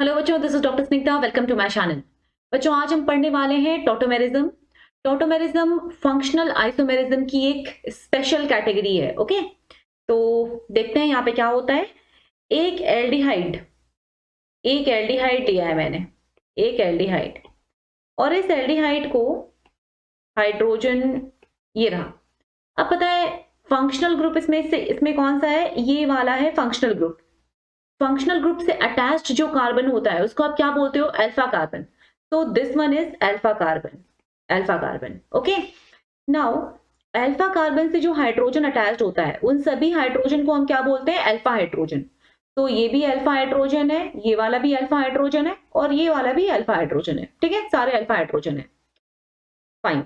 Hello बच्चों, this is doctor Snigdha. Welcome to my channel. बच्चों, आज हम पढ़ने वाले हैं टॉटोमेरिज्म। टॉटोमेरिज्म फंक्शनल आइसोमेरिज्म की एक स्पेशल कैटेगरी है। ओके, तो देखते हैं यहाँ पे क्या होता है। एक एल्डिहाइड एक एल्डिहाइड लिया है मैंने, एक एल्डिहाइड, और इस एल्डिहाइड को हाइड्रोजन ये रहा। अब पता है फंक्शनल ग्रुप इसमें कौन सा है? ये वाला है फंक्शनल ग्रुप। फंक्शनल ग्रुप से अटैच्ड जो कार्बन होता है उसको आप क्या बोलते हो? Alpha carbon. तो this one is alpha carbon. Alpha carbon. Okay, now alpha carbon से जो हाइड्रोजन अटैच्ड होता है उन सभी हाइड्रोजन को हम क्या बोलते हैं? Alpha hydrogen. तो ये भी अल्फा हाइड्रोजन है, ये वाला भी अल्फा हाइड्रोजन है, और ये वाला भी अल्फा हाइड्रोजन है। ठीक है, सारे अल्फा हाइड्रोजन है। फाइन।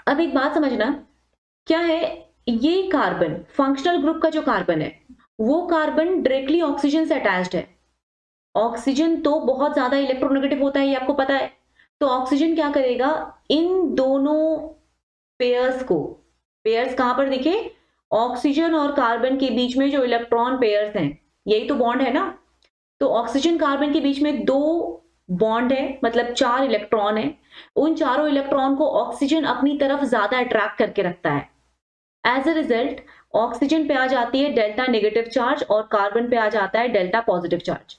अब एक बात समझना, क्या है ये कार्बन? फंक्शनल ग्रुप का जो कार्बन है वो कार्बन डायरेक्टली ऑक्सीजन से अटैच्ड है। ऑक्सीजन तो बहुत ज्यादा इलेक्ट्रोनेगेटिव होता है, ये आपको पता है। तो ऑक्सीजन क्या करेगा? इन दोनों पेयर्स को, पेयर्स कहां पर दिखे? ऑक्सीजन और कार्बन के बीच में जो इलेक्ट्रॉन पेयर्स हैं, यही तो बॉन्ड है ना। तो ऑक्सीजन कार्बन के बीच में दो बॉन्ड है, मतलब 4 इलेक्ट्रॉन है। उन चारों इलेक्ट्रॉन को ऑक्सीजन अपनी तरफ ज्यादा अट्रैक्ट करके रखता है। एज अ रिजल्ट ऑक्सीजन पे आ जाती है डेल्टा नेगेटिव चार्ज और कार्बन पे आ जाता है डेल्टा पॉजिटिव चार्ज।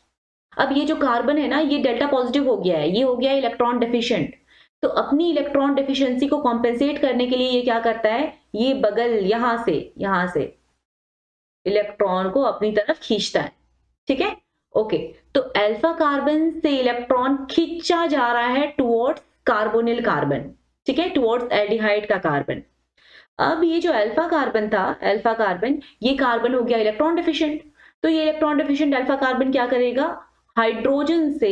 अब ये जो कार्बन है ना, ये डेल्टा पॉजिटिव हो गया है, ये हो गया इलेक्ट्रॉन डेफिशिएंट। तो अपनी इलेक्ट्रॉन डेफिशिएंसी को कॉम्पेंसेट करने के लिए ये क्या करता है? ये बगल यहां से इलेक्ट्रॉन को अपनी तरफ खींचता है। ठीक है, ओके। तो अल्फा कार्बन से इलेक्ट्रॉन खींचा जा रहा है टुवर्ड्स कार्बोनिल कार्बन। ठीक है, टुवर्ड्स एल्डिहाइड का कार्बन। अब ये जो अल्फा कार्बन था, अल्फा कार्बन, ये कार्बन हो गया इलेक्ट्रॉन डेफिशिएंट। तो ये इलेक्ट्रॉन डेफिशिएंट अल्फा कार्बन क्या करेगा? हाइड्रोजन से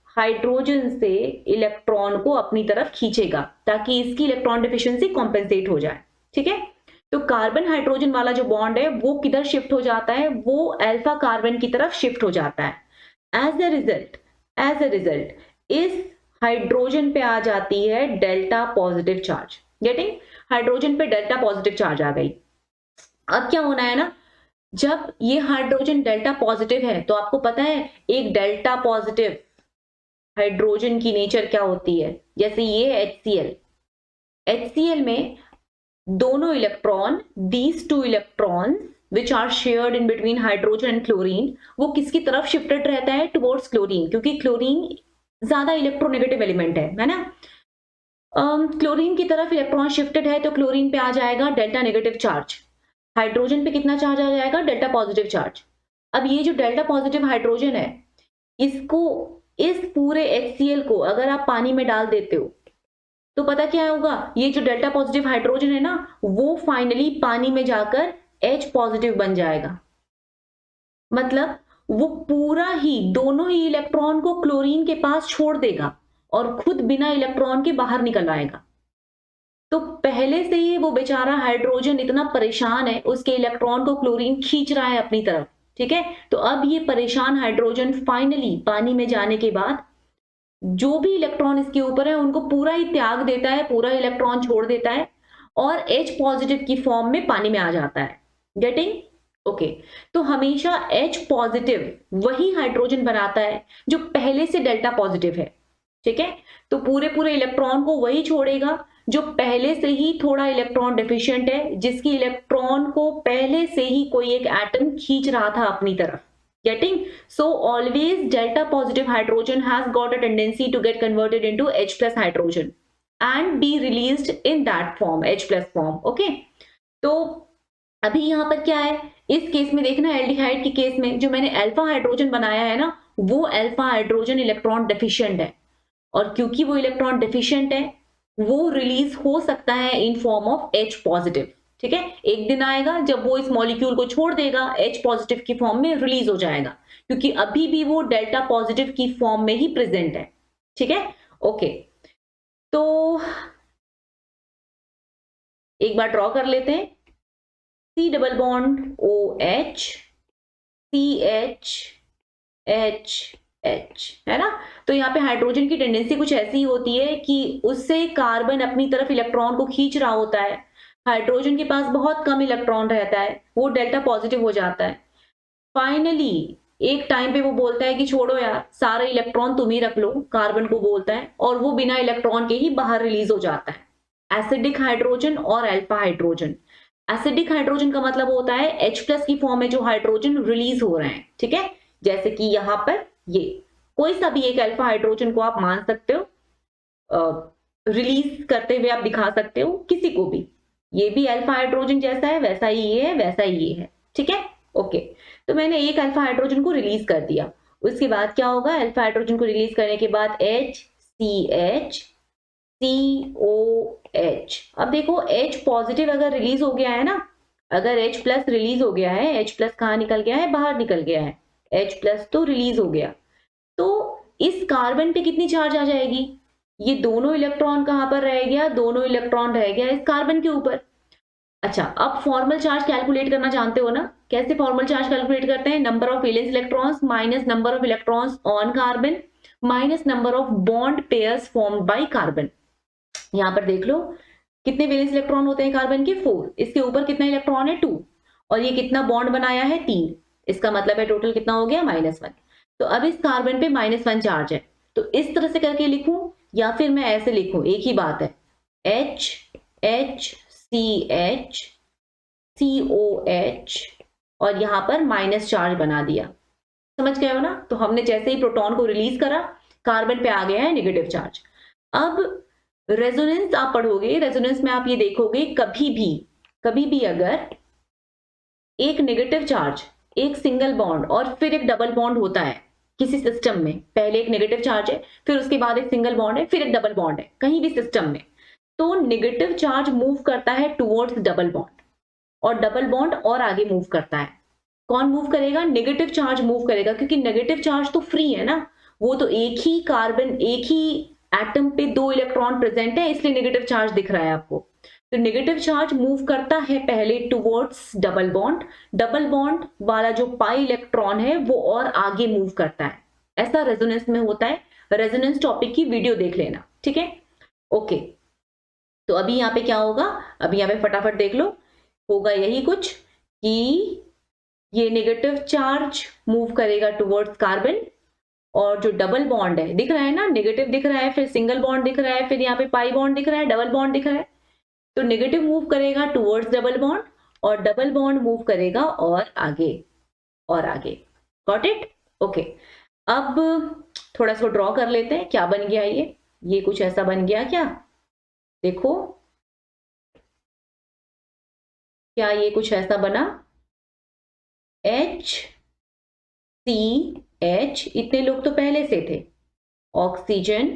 हाइड्रोजन से इलेक्ट्रॉन को अपनी तरफ खींचेगा ताकि इसकी इलेक्ट्रॉन डेफिशिएंसी कॉम्पेंसेट हो जाए। ठीक है, तो कार्बन हाइड्रोजन वाला जो बॉन्ड है वो किधर शिफ्ट हो जाता है? वो अल्फा कार्बन की तरफ शिफ्ट हो जाता है। एज अ रिजल्ट इस हाइड्रोजन पे आ जाती है delta positive charge. Getting? Hydrogen पे डेल्टा पॉजिटिव चार्ज आ गई। अब क्या होना है ना, जब ये हाइड्रोजन डेल्टा पॉजिटिव है तो आपको पता है एक डेल्टा पॉजिटिव हाइड्रोजन की नेचर क्या होती है। जैसे ये HCl, HCl में दोनों electron, these two electrons which are shared in between hydrogen and chlorine, वो किसकी तरफ शिफ्टेड रहता है? टुवर्ड्स क्लोरीन, क्योंकि क्लोरीन ज्यादा इलेक्ट्रोनेगेटिव एलिमेंट है ना। क्लोरीन की तरफ इलेक्ट्रॉन शिफ्टेड है तो क्लोरीन पे आ जाएगा डेल्टा नेगेटिव चार्ज। हाइड्रोजन पे कितना चार्ज आ जाएगा? Delta positive charge. अब ये जो डेल्टा पॉजिटिव हाइड्रोजन है, इसको, इस पूरे HCl को अगर आप पानी में डाल देते हो तो पता क्या होगा? ये जो डेल्टा पॉजिटिव हाइड्रोजन है ना, वो फाइनली पानी में जाकर H पॉजिटिव बन जाएगा। मतलब वो पूरा ही, दोनों ही इलेक्ट्रॉन को क्लोरीन के पास छोड़ देगा और खुद बिना इलेक्ट्रॉन के बाहर निकल आएगा। तो पहले से ही वो बेचारा हाइड्रोजन इतना परेशान है, उसके इलेक्ट्रॉन को क्लोरीन खींच रहा है अपनी तरफ। ठीक है, तो अब ये परेशान हाइड्रोजन फाइनली पानी में जाने के बाद जो भी इलेक्ट्रॉन इसके ऊपर है उनको पूरा ही त्याग देता है, पूरा इलेक्ट्रॉन छोड़ देता है और H पॉजिटिव की फॉर्म में पानी में आ जाता है। गेटिंग? ओके, तो हमेशा H पॉजिटिव वही हाइड्रोजन बनाता है जो पहले से डेल्टा पॉजिटिव है। ठीक है, तो पूरे पूरे इलेक्ट्रॉन को वही छोड़ेगा जो पहले से ही थोड़ा इलेक्ट्रॉन डेफिशिएंट है, जिसकी इलेक्ट्रॉन को पहले से ही कोई एक एटम खींच रहा था अपनी तरफ। Getting? So always delta positive hydrogen has got a tendency to get converted into H plus hydrogen and be released in that form, H plus form. Okay? तो अभी यहाँ पर क्या है, इस केस में देखना, एल्डिहाइड के केस में जो मैंने अल्फा हाइड्रोजन बनाया है ना, वो अल्फा हाइड्रोजन इलेक्ट्रॉन डेफिशिएंट है, और क्योंकि वो इलेक्ट्रॉन डेफिशिएंट है वो रिलीज हो सकता है in form of H positive. ठीक है, एक दिन आएगा जब वो इस मॉलिक्यूल को छोड़ देगा, H पॉजिटिव की फॉर्म में रिलीज हो जाएगा, क्योंकि अभी भी वो डेल्टा पॉजिटिव की फॉर्म में ही प्रेजेंट है। ठीक है, ओके। तो एक बार ड्रॉ कर लेते हैं। C double bond OH, CH, H है ना। तो यहाँ पे हाइड्रोजन की टेंडेंसी कुछ ऐसी होती है कि उससे कार्बन अपनी तरफ इलेक्ट्रॉन को खींच रहा होता है, हाइड्रोजन के पास बहुत कम इलेक्ट्रॉन रहता है, वो डेल्टा पॉजिटिव हो जाता है। फाइनली एक टाइम पे वो बोलता है कि छोड़ो यार, सारे इलेक्ट्रॉन तुम ही रख लो, कार्बन को बोलता है, और वो बिना इलेक्ट्रॉन के ही बाहर रिलीज हो जाता है। एसिडिक हाइड्रोजन और अल्फा हाइड्रोजन। एसिडिक हाइड्रोजन का मतलब होता है H+ की फॉर्म में जो हाइड्रोजन रिलीज हो रहे हैं, ठीक है, जैसे कि यहां पर ये कोई सा भी एक अल्फा हाइड्रोजन को आप मान सकते हो, रिलीज करते हुए आप दिखा सकते हो किसी को भी। ये भी अल्फा हाइड्रोजन जैसा है, वैसा ही ये है, वैसा ही ये है, ठीक है, ओके। तो मैंने एक अल्फा हाइड्रोजन को रिलीज कर दिया, उसके बाद क्या होगा, अल्फा हाइड्रोजन को रिलीज करने के बाद HCH COH। अब देखो H पॉजिटिव अगर रिलीज हो गया है ना, अगर H+ रिलीज हो गया है, H+ कहाँ निकल गया है, बाहर निकल गया है, H+ तो रिलीज हो गया, तो इस कार्बन पे कितनी चार्ज आ जाएगी, ये दोनों इलेक्ट्रॉन कहां पर रह गया, दोनों इलेक्ट्रॉन रह गया इस कार्बन के ऊपर। अच्छा, अब फॉर्मल चार्ज कैलकुलेट करना जानते हो ना, कैसे फॉर्मल चार्ज कैलकुलेट करते हैं, number of valence electrons minus number of electrons on carbon minus number of bond pairs formed by carbon. यहां पर देख लो कितने वैलेंस इलेक्ट्रॉन होते हैं कार्बन के, 4, इसके ऊपर कितना इलेक्ट्रॉन है, 2, और ये कितना बॉन्ड बनाया है, 3, इसका मतलब है टोटल कितना हो गया, -1। तो अब इस कार्बन पे -1 चार्ज है, तो इस तरह से करके लिखूं या फिर मैं ऐसे लिखूं, एक ही बात है, HCH COH और यहां पर माइनस चार्ज बना दिया, समझ गए हो ना। तो हमने जैसे ही प्रोटॉन को रिलीज करा, कार्बन पे आ गया है नेगेटिव चार्ज। अब रेजोनेंस आप पढ़ोगे, रेजोनेंस में आप ये देखोगे कभी भी अगर एक नेगेटिव चार्ज, एक सिंगल बॉन्ड और फिर एक डबल बॉन्ड होता है किसी सिस्टम में, पहले एक नेगेटिव चार्ज है, फिर उसके बाद एक सिंगल बॉन्ड है, फिर एक डबल बॉन्ड है, कहीं भी सिस्टम में, तो नेगेटिव चार्ज मूव करता है टुवर्ड्स डबल बॉन्ड, और डबल बॉन्ड और आगे मूव करता है। कौन मूव करेगा, नेगेटिव चार्ज मूव करेगा, क्योंकि नेगेटिव चार्ज तो फ्री है ना, वो तो एक ही कार्बन, एक ही एटम पे 2 इलेक्ट्रॉन प्रेजेंट है, इसलिए नेगेटिव चार्ज दिख रहा है आपको। तो नेगेटिव चार्ज मूव करता है पहले टुवर्ड्स डबल बॉन्ड वाला जो पाई इलेक्ट्रॉन है वो और आगे मूव करता है, ऐसा रेजोनेंस में होता है। रेजोनेंस टॉपिक की वीडियो देख लेना, ठीक है, ओके। तो अभी यहाँ पे क्या होगा, अभी यहाँ पे फटाफट देख लो, होगा यही कुछ कि ये नेगेटिव चार्ज मूव करेगा टुवर्ड्स कार्बन, और जो डबल बॉन्ड है, दिख रहा है ना, नेगेटिव दिख रहा है, फिर सिंगल बॉन्ड दिख रहा है, फिर यहाँ पे पाई बॉन्ड दिख रहा है, डबल बॉन्ड दिख रहा है, तो नेगेटिव मूव करेगा टुवर्ड्स डबल बॉन्ड, और डबल बॉन्ड मूव करेगा और आगे और आगे। Got it, okay. अब थोड़ा सा ड्रॉ कर लेते हैं, क्या बन गया ये कुछ ऐसा बन गया क्या, देखो क्या ये कुछ ऐसा बना, HCH, इतने लोग तो पहले से थे, ऑक्सीजन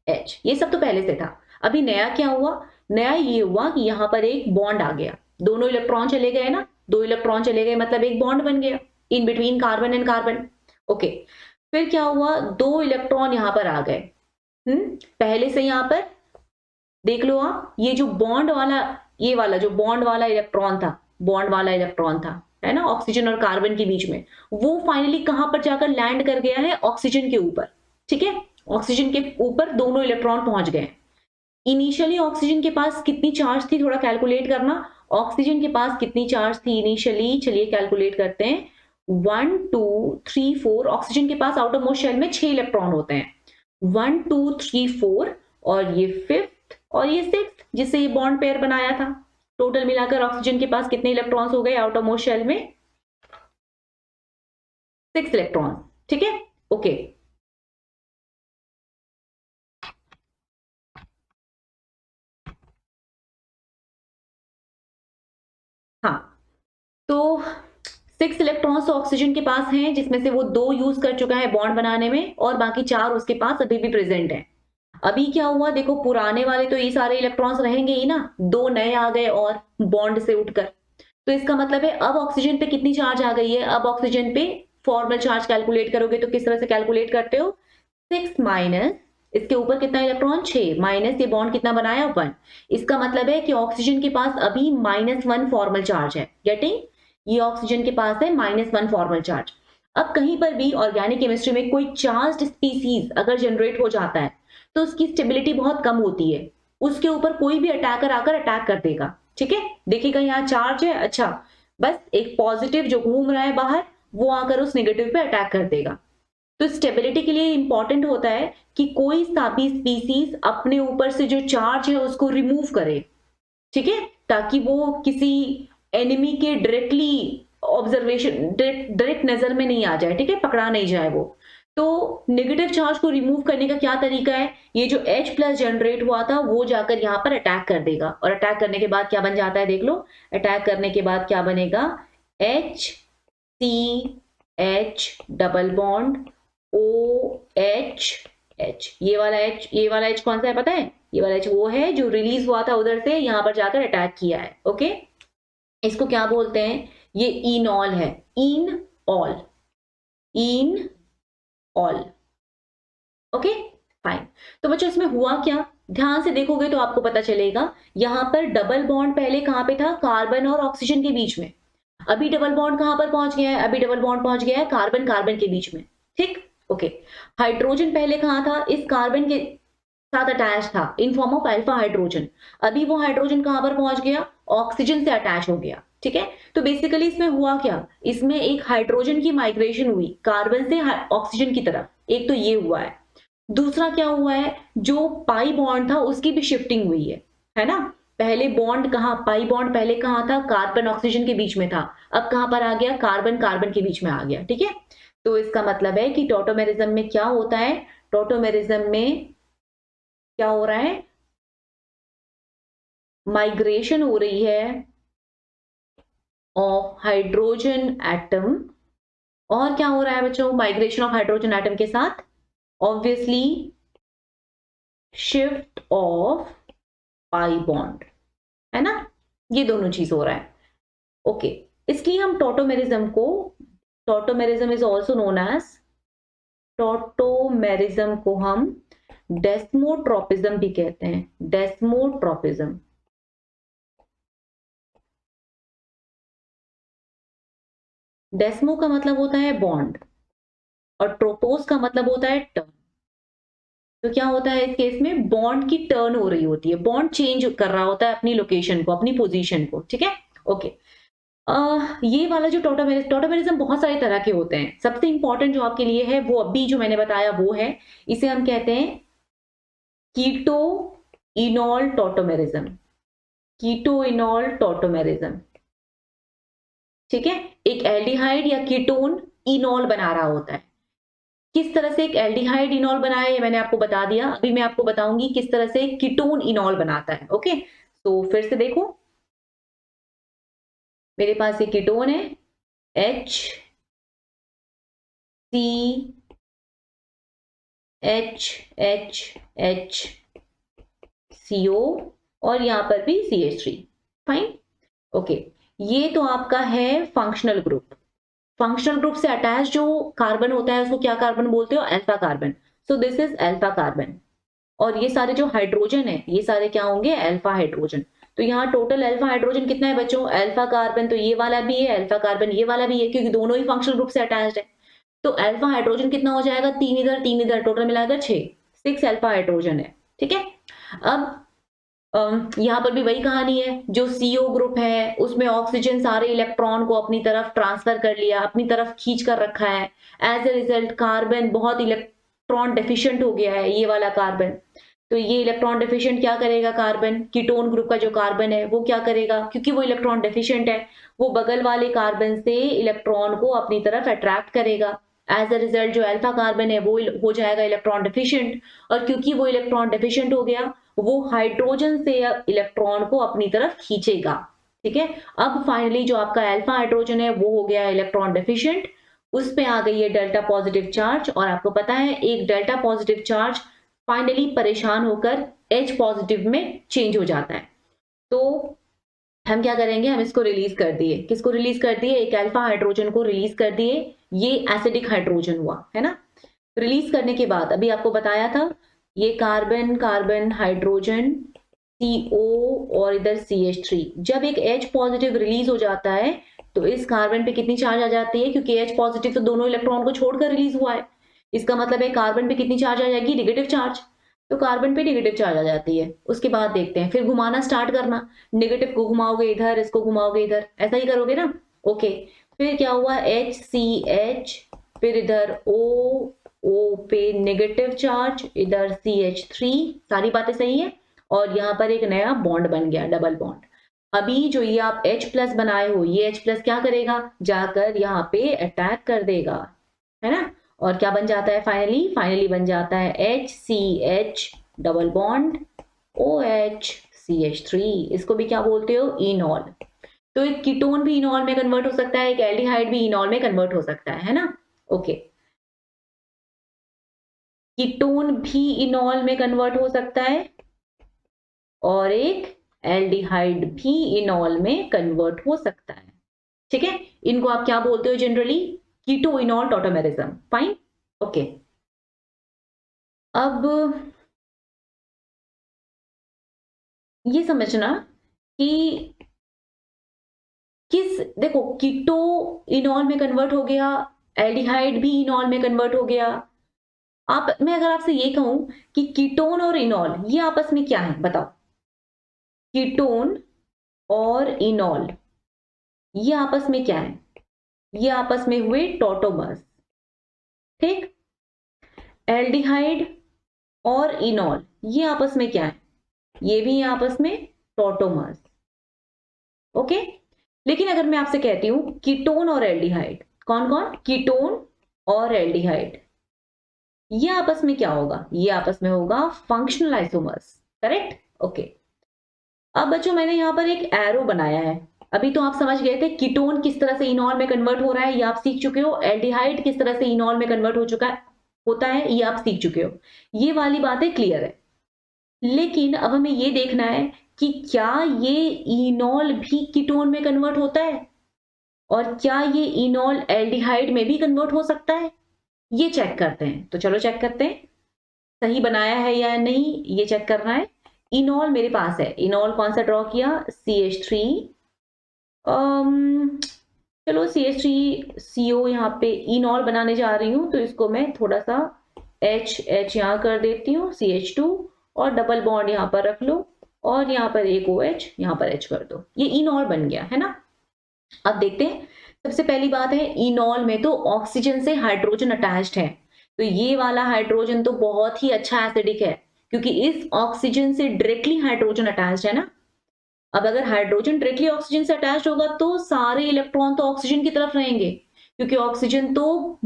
H, ये सब तो पहले से था। अभी नया क्या हुआ, नया ये हुआ कि यहां पर एक बॉन्ड आ गया, दोनों इलेक्ट्रॉन चले गए ना, 2 इलेक्ट्रॉन चले गए, मतलब एक बॉन्ड बन गया in between carbon and carbon, okay. फिर क्या हुआ, 2 इलेक्ट्रॉन यहां पर आ गए, पहले से यहां पर देख लो आप, ये जो बॉन्ड वाला, ये वाला जो बॉन्ड वाला इलेक्ट्रॉन था, है ना, ऑक्सीजन और कार्बन के बीच में, वो फाइनली कहां पर जाकर लैंड कर गया है, ऑक्सीजन के ऊपर, ठीक है, ऑक्सीजन के ऊपर दोनों इलेक्ट्रॉन पहुंच गए। इनिशियली ऑक्सीजन के पास कितनी चार्ज थी, थोड़ा कैलकुलेट करना, ऑक्सीजन के पास कितनी चार्ज थी इनिशियली, चलिए कैलकुलेट करते हैं, 1 2 3 4, ऑक्सीजन के पास आउटर मोस्ट शेल में 6 इलेक्ट्रॉन होते हैं, 1 2 3 4, और ये 5th और ये 6th जिससे ये बॉन्ड पेयर बनाया था, टोटल मिलाकर ऑक्सीजन के पास कितने इलेक्ट्रॉन्स हो गए आउटर मोस्ट शेल में, 6 इलेक्ट्रॉन, ठीक है, ओके। हाँ, तो 6 इलेक्ट्रॉन्स ऑक्सीजन के पास हैं, जिसमें से वो 2 यूज कर चुका है बॉन्ड बनाने में, और बाकी 4 उसके पास अभी भी प्रेजेंट हैं। अभी क्या हुआ, देखो पुराने वाले तो ये सारे इलेक्ट्रॉन्स रहेंगे ही ना, 2 नए आ गए और बॉन्ड से उठकर, तो इसका मतलब है अब ऑक्सीजन पे कितनी चार्ज आ गई है, अब ऑक्सीजन पे फॉर्मल चार्ज कैलकुलेट करोगे तो किस तरह से कैलकुलेट करते हो, 6 माइनस इसके ऊपर कितना इलेक्ट्रॉन, 6, माइनस ये बॉन्ड कितना बनाया, 1, इसका मतलब है कि ऑक्सीजन के पास अभी -1 फॉर्मल चार्ज है, गेटिंग, ये ऑक्सीजन के पास है -1 फॉर्मल चार्ज। अब कहीं पर भी ऑर्गेनिक केमिस्ट्री में कोई चार्ज स्पीसीज अगर जनरेट हो जाता है तो उसकी स्टेबिलिटी बहुत कम होती है, उसके ऊपर कोई भी अटैकर आकर अटैक कर देगा, ठीक है, देखिएगा यहाँ चार्ज है, अच्छा बस एक पॉजिटिव जो घूम रहा है बाहर, वो आकर उस नेगेटिव पे अटैक कर देगा। तो स्टेबिलिटी के लिए इंपॉर्टेंट होता है कि कोई भी स्पीसीज अपने ऊपर से जो चार्ज है उसको रिमूव करे, ठीक है, ताकि वो किसी एनिमी के डायरेक्टली ऑब्जर्वेशन डायरेक्ट नजर में नहीं आ जाए, ठीक है, पकड़ा नहीं जाए वो। तो नेगेटिव चार्ज को रिमूव करने का क्या तरीका है, ये जो H प्लस जनरेट हुआ था वो जाकर यहाँ पर अटैक कर देगा, और अटैक करने के बाद क्या बन जाता है देख लो, अटैक करने के बाद क्या बनेगा, HCH double bond OH H, ये वाला H कौन सा है पता है, ये वाला H वो है जो रिलीज हुआ था उधर से, यहां पर जाकर अटैक किया है। ओके, इसको क्या बोलते हैं, ये इनॉल है, इन ऑल ओके फाइन। तो बच्चों इसमें हुआ क्या, ध्यान से देखोगे तो आपको पता चलेगा, यहां पर डबल बॉन्ड पहले कहां पे था, कार्बन और ऑक्सीजन के बीच में, अभी डबल बॉन्ड कहां पर पहुंच गया है, अभी डबल बॉन्ड पहुंच गया है कार्बन कार्बन के बीच में, ठीक, ओके। हाइड्रोजन पहले कहां था, इस कार्बन के साथ अटैच था in form of alpha hydrogen, अभी वो हाइड्रोजन कहां पर पहुंच गया, ऑक्सीजन से अटैच हो गया, ठीक है। तो बेसिकली इसमें हुआ क्या, इसमें एक हाइड्रोजन की माइग्रेशन हुई कार्बन से ऑक्सीजन की तरफ, एक तो ये हुआ है, दूसरा क्या हुआ है, जो पाई बॉन्ड था उसकी भी शिफ्टिंग हुई है ना, पहले बॉन्ड कहां, पाई बॉन्ड पहले कहां था, कार्बन ऑक्सीजन के बीच में था, अब कहां पर आ गया, कार्बन कार्बन के बीच में आ गया, ठीक है। तो इसका मतलब है कि टॉटोमेरिज्म में क्या होता है, टॉटोमेरिज्म में क्या हो रहा है, माइग्रेशन हो रही है ऑफ हाइड्रोजन एटम, और क्या हो रहा है बच्चों, माइग्रेशन ऑफ हाइड्रोजन एटम के साथ obviously shift of pi bond, है ना, ये दोनों चीज हो रहा है। ओके, इसलिए हम टॉटोमेरिज्म को, tautomerism is also known as, tautomerism को हम डेस्मोट्रोपिज्म भी कहते हैं, डेस्मोट्रोपिज्म। डेस्मो का मतलब होता है बॉन्ड और ट्रोपोस का मतलब होता है टर्न। तो क्या होता है इस केस में, बॉन्ड की टर्न हो रही होती है, बॉन्ड चेंज कर रहा होता है अपनी लोकेशन को, अपनी पोजीशन को, ठीक है, ओके। ये वाला जो टॉटोमेरिज्म बहुत सारे तरह के होते हैं, सबसे इंपॉर्टेंट जो आपके लिए है वो अभी जो मैंने बताया वो है, इसे हम कहते हैं कीटो इनॉल टॉटोमेरिज्म, कीटो इनॉल टॉटोमेरिज्म, ठीक है। एक एल्डिहाइड या कीटोन इनॉल बना रहा होता है, किस तरह से एक एल्डिहाइड इनॉल बनाया है मैंने आपको बता दिया, अभी मैं आपको बताऊंगी किस तरह से कीटोन इनॉल बनाता है। ओके, तो फिर से देखो, मेरे पास ये कीटोन है H C H H H CO और यहां पर भी CH3, फाइन, ओके। ये तो आपका है फंक्शनल ग्रुप, फंक्शनल ग्रुप से अटैच जो कार्बन होता है उसको क्या कार्बन बोलते हो, alpha carbon, so this is alpha carbon. और ये सारे जो हाइड्रोजन है ये सारे क्या होंगे, अल्फा हाइड्रोजन। तो यहाँ टोटल अल्फा हाइड्रोजन कितना है बच्चों, अल्फा कार्बन तो ये वाला भी है, अल्फा कार्बन ये वाला भी है, क्योंकि दोनों ही फंक्शनल ग्रुप से अटैच्ड है। तो अल्फा हाइड्रोजन कितना हो जाएगा, तीन इधर टोटल मिलाकर 6 अल्फा हाइड्रोजन है, ठीक है। अब यहाँ पर भी वही कहानी है, जो CO ग्रुप है उसमें ऑक्सीजन सारे इलेक्ट्रॉन को अपनी तरफ ट्रांसफर कर लिया, अपनी तरफ खींच कर रखा है, एज ए रिजल्ट कार्बन बहुत इलेक्ट्रॉन डेफिशिएंट हो गया है, ये वाला कार्बन। तो ये इलेक्ट्रॉन डेफिशिएंट क्या करेगा, कार्बन कीटोन ग्रुप का जो कार्बन है वो क्या करेगा, क्योंकि वो इलेक्ट्रॉन डेफिशिएंट है, वो बगल वाले कार्बन से इलेक्ट्रॉन को अपनी तरफ अट्रैक्ट करेगा, एज अ रिजल्ट जो अल्फा कार्बन है वो हो जाएगा इलेक्ट्रॉन डेफिशिएंट, और क्योंकि वो इलेक्ट्रॉन डेफिशिएंट हो गया वो हाइड्रोजन से इलेक्ट्रॉन को अपनी तरफ खींचेगा, ठीक है। अब फाइनली जो आपका अल्फा हाइड्रोजन है वो हो गया इलेक्ट्रॉन डेफिशिएंट, उस पे आ गई है डेल्टा पॉजिटिव चार्ज, और आपको पता है एक डेल्टा पॉजिटिव चार्ज फाइनली परेशान होकर H पॉजिटिव में चेंज हो जाता है। तो हम क्या करेंगे, हम इसको रिलीज कर दिए, किसको रिलीज कर दिए, एक अल्फा हाइड्रोजन को रिलीज कर दिए, ये एसिडिक हाइड्रोजन हुआ है ना। रिलीज करने के बाद अभी आपको बताया था ये कार्बन कार्बन हाइड्रोजन CO और इधर CH3, जब एक H पॉजिटिव रिलीज हो जाता है तो इस कार्बन पे कितनी चार्ज आ जाती है, क्योंकि H पॉजिटिव तो दोनों इलेक्ट्रॉन को छोड़कर रिलीज हुआ है, इसका मतलब है कार्बन पे कितनी चार्ज आ जाएगी, नेगेटिव चार्ज। तो कार्बन पे नेगेटिव चार्ज आ जाती है, उसके बाद देखते हैं, फिर घुमाना स्टार्ट करना, नेगेटिव को घुमाओगे इधर, इसको घुमाओगे इधर, ऐसा ही करोगे ना, ओके। फिर क्या हुआ, HCH, फिर इधर O पे नेगेटिव चार्ज, इधर CH3, सारी बातें सही है। और यहाँ पर एक नया बॉन्ड बन गया, डबल बॉन्ड। अभी जो ये आप H प्लस बनाए हो, ये H प्लस क्या करेगा, जाकर यहाँ पे अटैक कर देगा, है ना। और क्या बन जाता है फाइनली बन जाता है HCH double bond OH CH3। इसको भी क्या बोलते हो, इनॉल। तो एक कीटोन भी इनॉल में कन्वर्ट हो सकता है, एक एल्डिहाइड भी इनॉल में कन्वर्ट हो सकता है ना। ओके, कीटोन भी इनॉल में कन्वर्ट हो सकता है और एक एल्डिहाइड भी इनॉल में कन्वर्ट हो सकता है। ठीक है, इनको आप क्या बोलते हो जनरली, कीटो इनॉल टॉटोमेरिज्म। Fine, okay. अब ये समझना कि देखो, कीटो इनॉल में कन्वर्ट हो गया, एल्डिहाइड भी इनॉल में कन्वर्ट हो गया। मैं अगर आपसे ये कहूं कि कीटोन और इनॉल ये आपस में क्या है, बताओ। कीटोन और इनॉल ये आपस में क्या है, ये आपस में हुए टॉटोमर्स। ठीक, एल्डिहाइड और इनॉल ये आपस में क्या है, ये भी आपस में टॉटोमर्स। ओके, लेकिन अगर मैं आपसे कहती हूं कीटोन और एल्डिहाइड, कौन कौन, कीटोन और एल्डिहाइड, ये आपस में क्या होगा, ये आपस में होगा फंक्शनल आइसोमर्स। Correct, okay. अब बच्चों मैंने यहाँ पर एक एरो बनाया है। अभी तो आप समझ गए थे कीटोन किस तरह से इनॉल में कन्वर्ट हो रहा है, ये आप सीख चुके हो। एल्डिहाइड किस तरह से इनॉल में कन्वर्ट हो चुका है, होता है, ये आप सीख चुके हो। ये वाली बातें क्लियर है। लेकिन अब हमें ये देखना है कि क्या ये इनॉल भी कीटोन में कन्वर्ट होता है और क्या ये इनॉल एल्डिहाइड में भी कन्वर्ट हो सकता है, ये चेक करते हैं। तो चलो चेक करते हैं सही बनाया है या नहीं, ये चेक करना है। इनॉल मेरे पास है, इनॉल कौन सा ड्रॉ किया, CH3। चलो CH3CO यहाँ पे इनॉल बनाने जा रही हूँ, तो इसको मैं थोड़ा सा H यहाँ कर देती हूँ, CH2, और डबल बॉन्ड यहाँ पर रख लो, और यहाँ पर एक OH यहाँ पर H कर दो, ये इनॉल बन गया है ना। अब देखते हैं, सबसे पहली बात है, इनॉल में तो ऑक्सीजन से हाइड्रोजन अटैच्ड है, तो ये वाला हाइड्रोजन तो बहुत ही अच्छा एसिडिक है, क्योंकि इस ऑक्सीजन से डायरेक्टली हाइड्रोजन अटैच्ड है ना। अब अगर हाइड्रोजन डायरेक्टली ऑक्सीजन से अटैच होगा तो सारे इलेक्ट्रॉन तो ऑक्सीजन की तरफ रहेंगे, क्योंकि ऑक्सीजन तो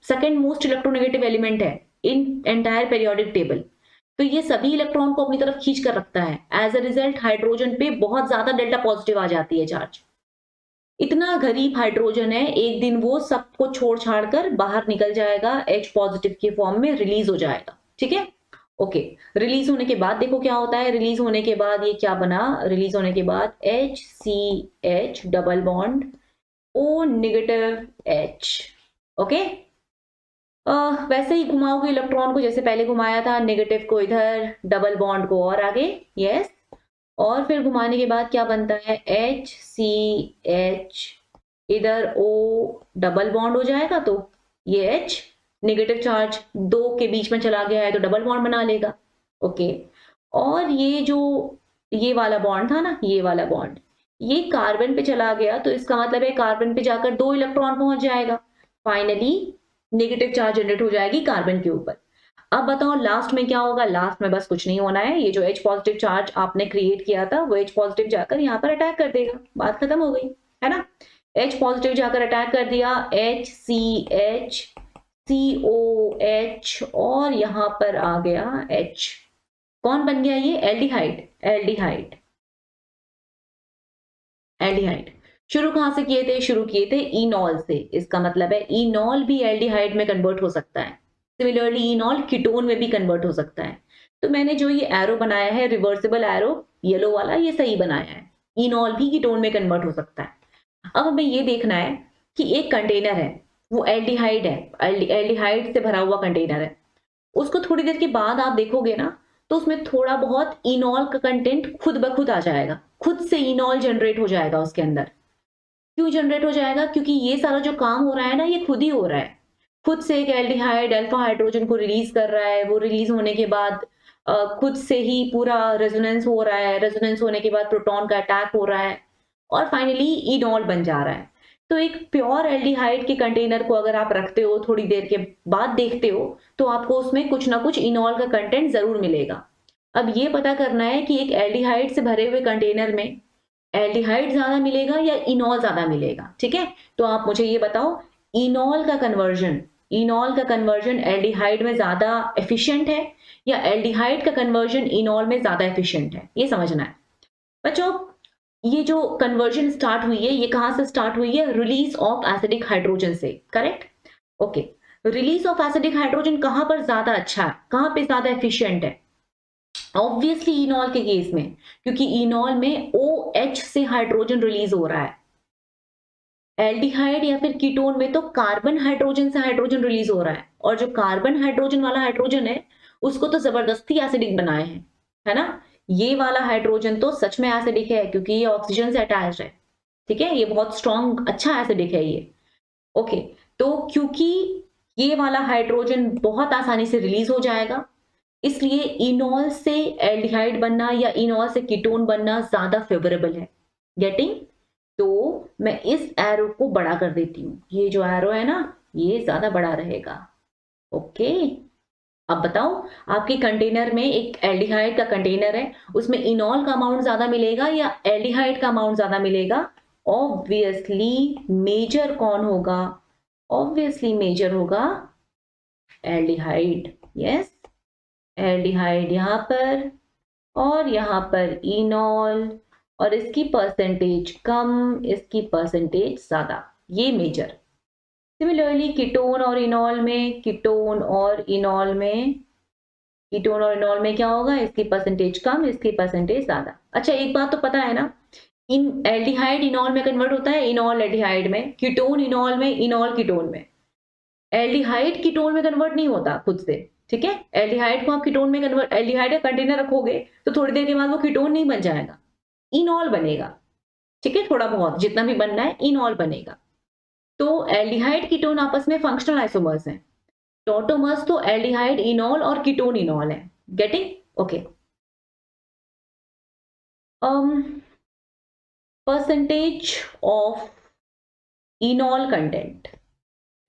सेकंड मोस्ट इलेक्ट्रोनेगेटिव एलिमेंट है इन एंटायर पीरियोडिक टेबल। तो ये सभी इलेक्ट्रॉन को अपनी तरफ खींच कर रखता है। एज अ रिजल्ट हाइड्रोजन पे बहुत ज्यादा डेल्टा पॉजिटिव आ जाती है चार्ज। इतना गरीब हाइड्रोजन है, एक दिन वो सबको छोड़ छाड़ कर बाहर निकल जाएगा, H पॉजिटिव के फॉर्म में रिलीज हो जाएगा। ठीक है, ओके। रिलीज होने के बाद देखो क्या होता है, रिलीज होने के बाद ये क्या बना, रिलीज होने के बाद HCH double bond O negative H। Okay, वैसे ही घुमाओगे इलेक्ट्रॉन को जैसे पहले घुमाया था, नेगेटिव को इधर, डबल बॉन्ड को और आगे, यस। और फिर घुमाने के बाद क्या बनता है, HCH, इधर O डबल बॉन्ड हो जाएगा, तो ये H नेगेटिव चार्ज दो के बीच में चला गया है तो डबल बॉन्ड बना लेगा। ओके, और ये जो ये वाला बॉन्ड था ना, ये वाला बॉन्ड ये कार्बन पे चला गया, तो इसका मतलब है कार्बन पे जाकर दो इलेक्ट्रॉन पहुंच जाएगा, फाइनली नेगेटिव चार्ज जनरेट हो जाएगी कार्बन के ऊपर। अब बताओ लास्ट में क्या होगा, लास्ट में बस कुछ नहीं होना है, ये जो H पॉजिटिव चार्ज आपने क्रिएट किया था वो H पॉजिटिव जाकर यहाँ पर अटैक कर देगा, बात खत्म हो गई है ना। H पॉजिटिव जाकर अटैक कर दिया, HCH COH, और यहाँ पर आ गया H, कौन बन गया ये, एल्डिहाइड। एल्डिहाइड एल्डिहाइड शुरू कहां से किए थे, शुरू किए थे इनॉल से, इसका मतलब है इनॉल भी एल्डिहाइड में कन्वर्ट हो सकता है। सिमिलरली इनॉल कीटोन में भी कन्वर्ट हो सकता है। तो मैंने जो ये एरो बनाया है, रिवर्सिबल एरो येलो वाला, ये सही बनाया है, इनॉल भी कीटोन में कन्वर्ट हो सकता है। अब हमें ये देखना है कि एक कंटेनर है, वो एल्डिहाइड है, एल्डिहाइड से भरा हुआ कंटेनर है, उसको थोड़ी देर के बाद आप देखोगे ना, तो उसमें थोड़ा बहुत इनॉल का कंटेंट खुद ब खुद आ जाएगा, खुद से इनॉल जनरेट हो जाएगा उसके अंदर। क्यों जनरेट हो जाएगा, क्योंकि ये सारा जो काम हो रहा है ना, ये खुद ही हो रहा है, खुद से एक एल्डिहाइड अल्फा हाइड्रोजन को रिलीज कर रहा है, वो रिलीज होने के बाद खुद से ही पूरा रेजोनेंस हो रहा है, रेजोनेंस होने के बाद प्रोटॉन का अटैक हो रहा है, और फाइनली इनॉल बन जा रहा है। तो एक प्योर एल्डिहाइड के कंटेनर को अगर आप रखते हो, थोड़ी देर के बाद देखते हो, तो आपको उसमें कुछ ना कुछ इनॉल का कंटेंट जरूर मिलेगा। अब ये पता करना है कि एक एल्डिहाइड से भरे हुए कंटेनर में एल्डिहाइड ज्यादा मिलेगा या इनॉल ज्यादा मिलेगा। ठीक है, तो आप मुझे ये बताओ, इनॉल का कन्वर्जन एल्डिहाइड में ज्यादा एफिशिएंट है या एल्डिहाइड का कन्वर्जन इनॉल में ज्यादा एफिशिएंट है, ये समझना है बच्चों। ये जो कन्वर्जन स्टार्ट हुई है, ये कहां से स्टार्ट हुई है? रिलीज ऑफ एसिडिक हाइड्रोजन से, correct? Okay, release of acidic hydrogen कहां पर ज्यादा अच्छा है, कहां पे ज्यादा एफिशिएंट है? ऑब्वियसली इनॉल के केस में, क्योंकि इनॉल में OH से हाइड्रोजन रिलीज हो रहा है। एल्डिहाइड या फिर कीटोन में तो कार्बन हाइड्रोजन से हाइड्रोजन रिलीज हो रहा है, और जो कार्बन हाइड्रोजन वाला हाइड्रोजन है उसको तो जबरदस्ती एसिडिक बनाए हैं, है ना? ये वाला हाइड्रोजन तो सच में एसिडिक है क्योंकि ये ऑक्सीजन से अटैच्ड है। ठीक है, ये बहुत स्ट्रॉन्ग अच्छा एसिडिक है ये। ओके, तो क्योंकि ये वाला हाइड्रोजन बहुत आसानी से रिलीज हो जाएगा, इसलिए इनॉल से एल्डिहाइड बनना या इनॉल से कीटोन बनना ज्यादा फेवरेबल है। गेटिंग? तो मैं इस एरो को बड़ा कर देती हूँ, ये जो एरो है ना ये ज्यादा बड़ा रहेगा। ओके, अब बताओ, आपके कंटेनर में एक एल्डिहाइड का कंटेनर है, उसमें इनॉल का अमाउंट ज्यादा मिलेगा या एल्डिहाइड का अमाउंट ज्यादा मिलेगा? ऑब्वियसली मेजर कौन होगा? ऑब्वियसली मेजर होगा एल्डिहाइड। यस, एल्डिहाइड यहां पर और यहां पर इनॉल, और इसकी परसेंटेज कम, इसकी परसेंटेज ज्यादा, ये मेजर। सिमिलरली कीटोन और इनॉल में, कीटोन और इनॉल में क्या होगा? इसकी परसेंटेज कम, इसकी परसेंटेज ज्यादा। अच्छा, एक बात तो पता है ना, इन एल्डिहाइड इनॉल में कन्वर्ट होता है, इनॉल एल्डिहाइड में, कीटोन इनॉल में, इनॉल कीटोन में। एल्डिहाइड कीटोन में कन्वर्ट नहीं होता खुद से। ठीक है, एल्डिहाइड को आप कीटोन में कन्वर्ट, एल्डिहाइड का कंटेनर रखोगे तो थोड़ी देर के बाद वो कीटोन नहीं बन जाएगा, इनॉल बनेगा। ठीक है, थोड़ा बहुत जितना भी बनना है इनॉल बनेगा। तो एल्डिहाइड कीटोन आपस में फंक्शनल आइसोमर्स हैं। टॉटोमर्स तो एल्डिहाइड इनॉल और कीटोन इनॉल है। Getting? Okay, percentage of enol content.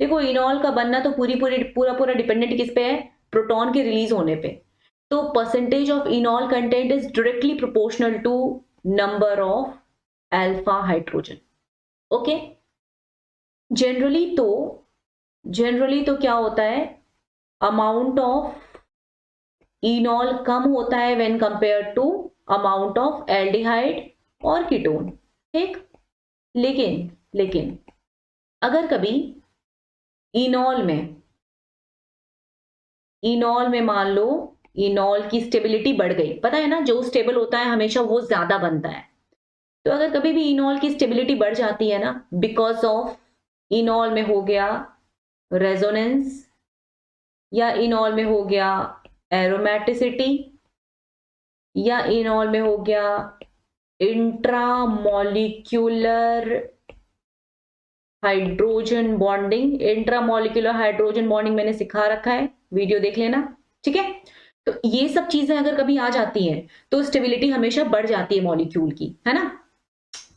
देखो, इनॉल का बनना तो पूरा डिपेंडेंट किस पे है? प्रोटॉन के रिलीज होने पे। तो percentage of enol content is directly proportional to number of alpha hydrogen. Okay, generally तो क्या होता है, अमाउंट ऑफ इनॉल कम होता है when compare to amount of aldehyde और कीटोन। ठीक, लेकिन अगर कभी इनॉल में मान लो इनॉल की स्टेबिलिटी बढ़ गई, पता है ना जो स्टेबल होता है हमेशा वो ज्यादा बनता है। तो अगर कभी भी इनॉल की स्टेबिलिटी बढ़ जाती है ना, बिकॉज ऑफ इनॉल में हो गया रेजोनेंस, या इनॉल में हो गया एरोमेटिसिटी, या इनॉल में हो गया intramolecular hydrogen bonding. Intramolecular hydrogen bonding मैंने सिखा रखा है, वीडियो देख लेना। ठीक है, तो ये सब चीजें अगर कभी आ जाती हैं तो स्टेबिलिटी हमेशा बढ़ जाती है मॉलिक्यूल की, है ना?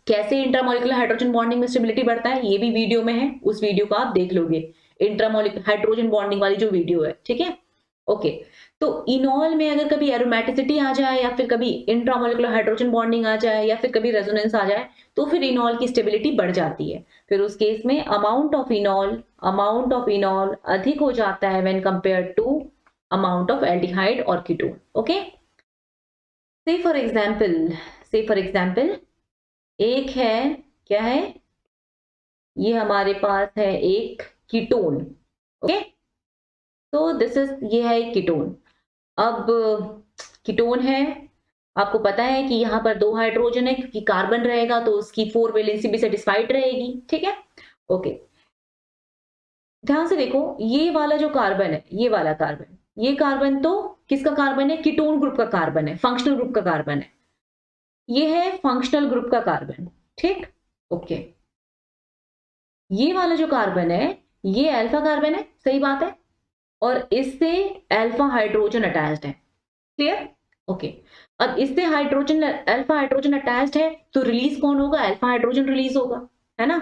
कैसे इंट्रामोलिक्यूलर हाइड्रोजन बॉन्डिंग में स्टेबिलिटी बढ़ता है ये भी वीडियो में है, उस वीडियो को आप देख लोगे, इंट्रामोलिक्यूलर हाइड्रोजन बॉन्डिंग वाली जो वीडियो है। ठीक है, ओके, तो इनॉल में अगर कभी एरोमेटिसिटी आ जाए या फिर कभी इंट्रामोलिक्यूलर हाइड्रोजन बॉन्डिंग आ जाए या फिर कभी रेजोनेंस आ जाए तो फिर इनॉल की स्टेबिलिटी बढ़ जाती है। फिर उस केस में अमाउंट ऑफ इनॉल अधिक हो जाता है when compare to amount of aldehyde और ketone. Okay, say for example एक है, क्या है ये, हमारे पास है एक कीटोन। ओके, तो ये है एक कीटोन। अब कीटोन है, आपको पता है कि यहाँ पर 2 हाइड्रोजन है, क्योंकि कार्बन रहेगा तो उसकी 4 वैलेंसी भी सेटिस्फाइड रहेगी। ठीक है, ओके, ध्यान से देखो, ये वाला जो कार्बन है, ये कार्बन तो किसका कार्बन है? कीटोन ग्रुप का कार्बन है, फंक्शनल ग्रुप का कार्बन है। ये है फंक्शनल ग्रुप का कार्बन। ठीक, ओके, ये वाला जो कार्बन है ये अल्फा कार्बन है, सही बात है, और इससे अल्फा हाइड्रोजन अटैच्ड है। क्लियर? ओके, अब इससे अल्फा हाइड्रोजन अटैच्ड है तो रिलीज कौन होगा? अल्फा हाइड्रोजन रिलीज होगा, है ना?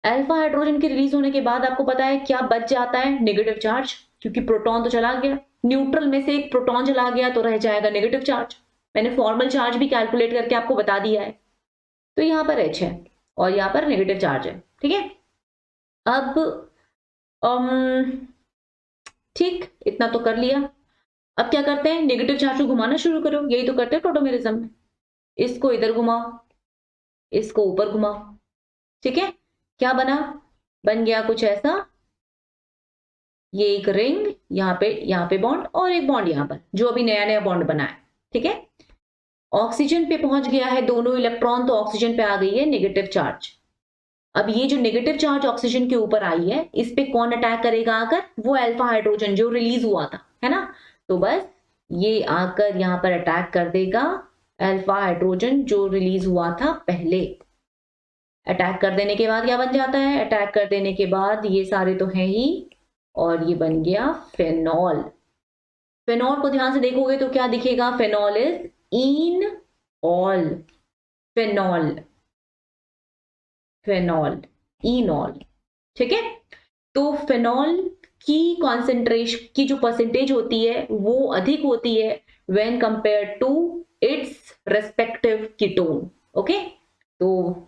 अल्फा हाइड्रोजन के रिलीज होने के बाद आपको पता है क्या बच जाता है, नेगेटिव चार्ज, क्योंकि प्रोटॉन तो चला गया, न्यूट्रल में से एक प्रोटॉन चला गया तो रह जाएगा नेगेटिव चार्ज। मैंने फॉर्मल चार्ज भी कैलकुलेट करके आपको बता दिया है। तो यहाँ पर H है और यहाँ पर नेगेटिव चार्ज है, ठीक है। अब ठीक, इतना तो कर लिया। अब क्या करते हैं, नेगेटिव चार्ज को घुमाना शुरू करो, यही तो करते हैं टोटोमेरिज्म में। इसको इधर घुमाओ, इसको ऊपर घुमाओ, ठीक है। क्या बना, बन गया कुछ ऐसा, ये एक रिंग, यहाँ पे बॉन्ड और एक बॉन्ड यहाँ पर, जो अभी नया नया बॉन्ड बना है, ठीक है। ऑक्सीजन पे पहुंच गया है दोनों इलेक्ट्रॉन, तो ऑक्सीजन पे आ गई है नेगेटिव चार्ज। अब ये जो नेगेटिव चार्ज ऑक्सीजन के ऊपर आई है, इस पे कौन अटैक करेगा आकर, वो अल्फा हाइड्रोजन जो रिलीज हुआ था, है ना। तो बस ये आकर यहाँ पर अटैक कर देगा अल्फा हाइड्रोजन जो रिलीज हुआ था पहले। अटैक कर देने के बाद क्या बन जाता है, अटैक कर देने के बाद ये सारे तो हैं ही, और ये बन गया फेनॉल। फेनॉल को ध्यान से देखोगे तो क्या दिखेगा, phenol is in all, phenol, phenol, इनॉल, ठीक है। तो फेनॉल की कॉन्सेंट्रेशन की जो परसेंटेज होती है वो अधिक होती है when compare to its respective ketone, okay. तो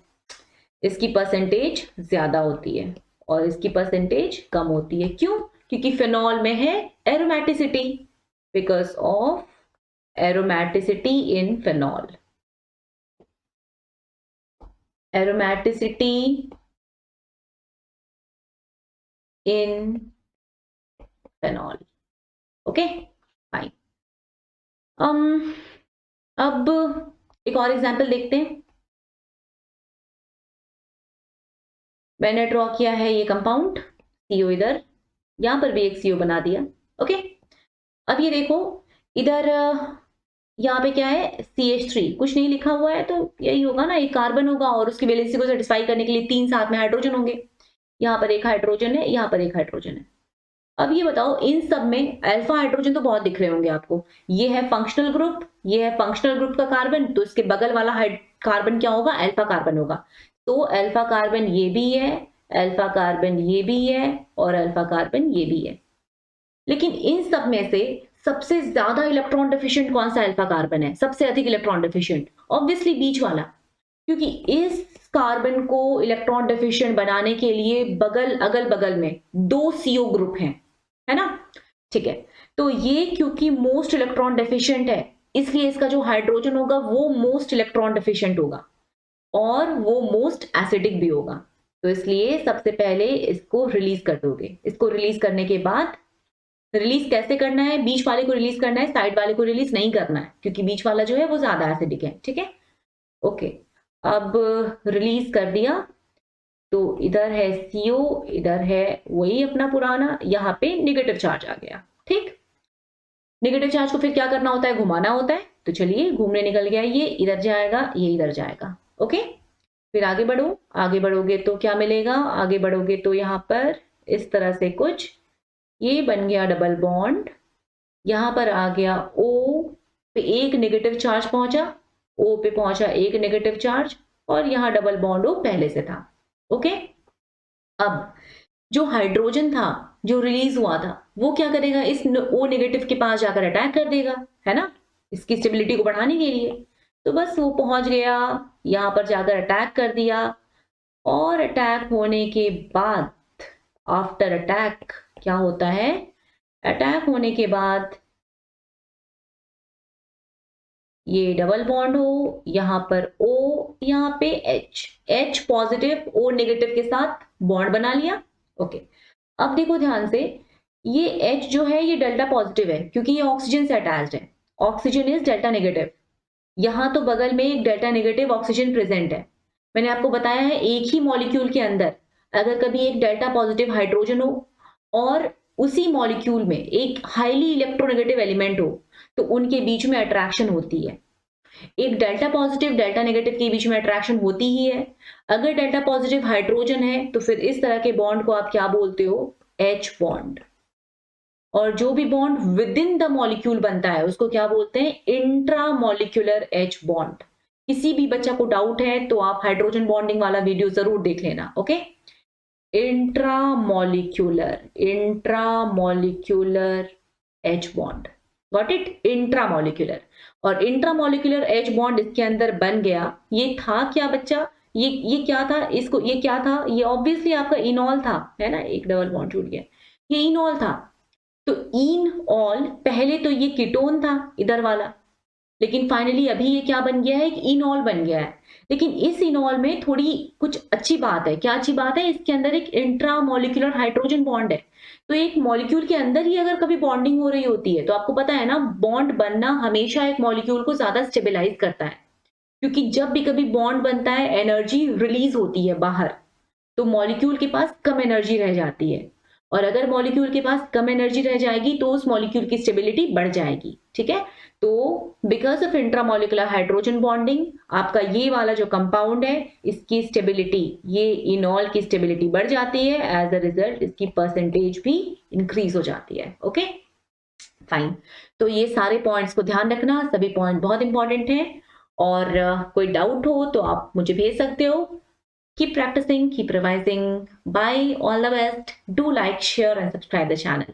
इसकी परसेंटेज ज्यादा होती है और इसकी परसेंटेज कम होती है, क्यों, क्योंकि फेनॉल में है aromaticity, because of aromaticity in phenol, aromaticity in phenol, okay fine. अब एक और एग्जांपल देखते हैं। मैंने ड्रॉ किया है ये कंपाउंड CO, इधर यहां पर भी एक CO बना दिया, ओके। अब ये देखो इधर यहाँ पे क्या है, CH3, कुछ नहीं लिखा हुआ है, तो यही होगा ना, एक कार्बन होगा और उसकी वैलेंसी को सेटिस्फाई करने के लिए 3 साथ में हाइड्रोजन होंगे। यहाँ पर एक हाइड्रोजन है, यहाँ पर एक हाइड्रोजन है। अब ये बताओ इन सब में अल्फा हाइड्रोजन तो बहुत दिख रहे होंगे आपको, ये है फंक्शनल ग्रुप, ये है फंक्शनल ग्रुप का कार्बन, तो इसके बगल वाला कार्बन क्या होगा, अल्फा कार्बन होगा। तो अल्फा कार्बन ये भी है, अल्फा कार्बन ये भी है और अल्फा कार्बन ये भी है। लेकिन इन सब में से सबसे ज्यादा इलेक्ट्रॉन डिफिशिएंट कौन सा अल्फा कार्बन है, सबसे अधिक इलेक्ट्रॉन डिफिशिएंट, ऑब्वियसली बीच वाला, क्योंकि इस कार्बन को इलेक्ट्रॉन डिफिशिएंट बनाने के लिए अगल बगल में 2 CO ग्रुप हैं, है ना, ठीक है। तो ये क्योंकि मोस्ट इलेक्ट्रॉन डेफिशिएंट है, इसलिए इसका जो हाइड्रोजन होगा वो मोस्ट इलेक्ट्रॉन डेफिशिएंट होगा और वो मोस्ट एसिडिक भी होगा। तो इसलिए सबसे पहले इसको रिलीज कर दोगे। इसको रिलीज करने के बाद, रिलीज कैसे करना है, बीच वाले को रिलीज करना है, साइड वाले को रिलीज नहीं करना है, क्योंकि बीच वाला जो है वो ज्यादा एसिडिक है, ठीक है। ओके, अब रिलीज कर दिया तो इधर है CO, इधर है वही अपना पुराना, यहाँ पे नेगेटिव चार्ज आ गया, ठीक। नेगेटिव चार्ज को फिर क्या करना होता है, घुमाना होता है। तो चलिए घूमने निकल गया, ये इधर जाएगा, ये इधर जाएगा, ओके। फिर आगे बढ़ो, आगे बढ़ोगे तो क्या मिलेगा, आगे बढ़ोगे तो यहाँ पर इस तरह से कुछ, ये बन गया डबल बॉन्ड, यहाँ पर आ गया O पे एक नेगेटिव चार्ज पहुंचा, O पे पहुंचा एक नेगेटिव चार्ज और यहाँ डबल बॉन्ड O पहले से था, ओके। अब जो हाइड्रोजन था जो रिलीज हुआ था वो क्या करेगा, इस O नेगेटिव के पास जाकर अटैक कर देगा, है ना, इसकी स्टेबिलिटी को बढ़ाने के लिए। तो बस वो पहुंच गया, यहां पर जाकर अटैक कर दिया और अटैक होने के बाद, आफ्टर अटैक क्या होता है, अटैक होने के बाद ये डबल बॉन्ड हो, यहाँ पर O, यहाँ पे H पॉजिटिव O नेगेटिव के साथ बॉन्ड बना लिया, ओके। अब देखो ध्यान से, ये H जो है ये डेल्टा पॉजिटिव है क्योंकि ये ऑक्सीजन से अटैच्ड है, ऑक्सीजन इज डेल्टा नेगेटिव। यहां तो बगल में एक डेल्टा नेगेटिव ऑक्सीजन प्रेजेंट है। मैंने आपको बताया है एक ही मॉलिक्यूल के अंदर अगर कभी एक डेल्टा पॉजिटिव हाइड्रोजन हो और उसी मॉलिक्यूल में एक हाईली इलेक्ट्रोनेगेटिव एलिमेंट हो तो उनके बीच में अट्रैक्शन होती है। एक डेल्टा पॉजिटिव डेल्टा नेगेटिव के बीच में अट्रैक्शन होती ही है। अगर डेल्टा पॉजिटिव हाइड्रोजन है तो फिर इस तरह के बॉन्ड को आप क्या बोलते हो, H बॉन्ड। और जो भी bond with in the molecule बनता है उसको क्या बोलते हैं, इंट्रामॉलिक्यूलर H बॉन्ड। किसी भी बच्चा को डाउट है तो आप हाइड्रोजन बॉन्डिंग वाला वीडियो जरूर देख लेना, okay. Intramolecular H bond, got it, intramolecular. और इंट्रामोलिक्यूलर H बॉन्ड इसके अंदर बन गया। ये था क्या बच्चा, ये क्या था, इसको ये क्या था, ये ऑब्वियसली आपका इनॉल था, है ना, एक डबल बॉन्ड छूट गया, ये इनॉल था। तो इनऑल पहले तो ये कीटोन था इधर वाला, लेकिन फाइनली अभी ये क्या बन गया है, एक इनॉल बन गया है। लेकिन इस इनॉल में थोड़ी कुछ अच्छी बात है। क्या अच्छी बात है, इसके अंदर एक इंट्रामोलिक्यूलर हाइड्रोजन बॉन्ड है। तो एक मॉलिक्यूल के अंदर ही अगर कभी बॉन्डिंग हो रही होती है, तो आपको पता है ना, बॉन्ड बनना हमेशा एक मॉलिक्यूल को ज्यादा स्टेबलाइज करता है, क्योंकि जब भी कभी बॉन्ड बनता है एनर्जी रिलीज होती है बाहर, तो मॉलिक्यूल के पास कम एनर्जी रह जाती है। और अगर मॉलिक्यूल के पास कम एनर्जी रह जाएगी तो उस मॉलिक्यूल की स्टेबिलिटी बढ़ जाएगी, ठीक है। तो because of intramolecular hydrogen bonding, आपका ये वाला जो कंपाउंड है, इसकी स्टेबिलिटी, ये इनॉल की स्टेबिलिटी बढ़ जाती है। एज अ रिजल्ट इसकी परसेंटेज भी इंक्रीज हो जाती है। Okay fine. तो ये सारे पॉइंट्स को ध्यान रखना, सभी पॉइंट बहुत इंपॉर्टेंट हैं। और कोई डाउट हो तो आप मुझे भेज सकते हो। Keep practicing, keep revising. Bye, all the best. Do like, share and subscribe the channel.